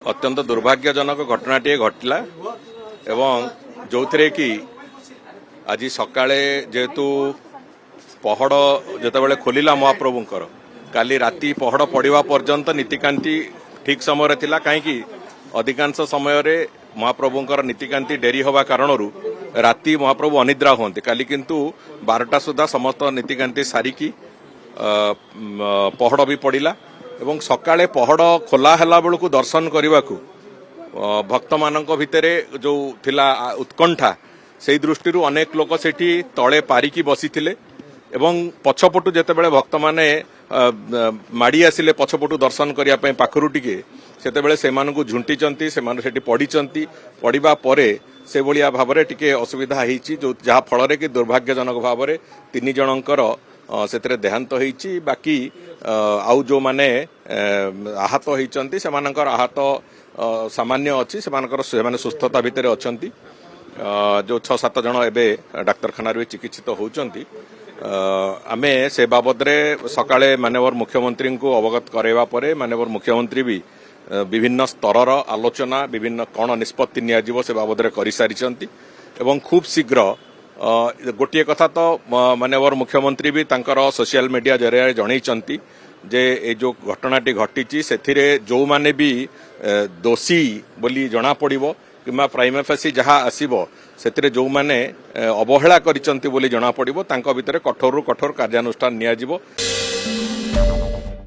अत्यंत दुर्भाग्यजनक घटनाटे घटला एवं जो कि आज सकाळे जेहेतु पहड़ जितेबाला खोलिला महाप्रभुंकर काली राति पहड़ पड़ा पर्यंत नीतिकांति ठीक समय थिला कहीं अधिकांश समय रे महाप्रभुंकर नीतिकांति डेरी होवा कारण राति महाप्रभु अनिद्रा होते काली किंतु 12टा सुधा समस्त नीतिकांति सारिकी पहड़ भी पड़ा एवं सकाळे पहड़ खोला हैला बेलू दर्शन करने को भक्त मानक भितरे जो थिला उत्कंठा से दृष्टि अनेक लोक सेठी तले पारिकी बसीथिले एवं पछपटु जेतेबेले भक्त माने माड़ी आसिले पछपटु दर्शन करिया पय पाखरु टिके सेतेबेले सेमानकु झुंटीचंती सेमाने सेठी पड़ीचंती पड़िबा परे से भलिया भाबरे टिके असुविधा हेची जो जहा फल कि दुर्भाग्यजनक भाबरे 3 जनकर सेतरे देहांत होईची बाकी आउ जो माने आहत होईचंती सेमानकर आहत सामान्य अच्छी से सुस्थता भितर अच्छी जो 6-7 जन एबे डाक्तरखाना चिकित्सित होउचंती आमे से बाबद रे सकाळे माननीय मुख्यमंत्री को अवगत करैबा परे माननीय मुख्यमंत्री भी विभिन्न स्तरर आलोचना विभिन्न कौन निष्पत्ति नियाजिवो से बाबद रे करि सारिचंती एवं खूब शीघ्र गोटे कथा तो माननीय मुख्यमंत्री भी तांकर सोशल मीडिया जरिया जनईचंती जे ए जो घटनाटी घटी से जो माने भी दोषी बोली जना पड़िबो किंबा प्राइमा फेसी जहाँ आसीबो सेतिरे जो माने अवहेला करिसंती बोली जना पड़िबो तांको भितरे कठोर रु कठोर कार्यानुष्ठान नियाजिबो।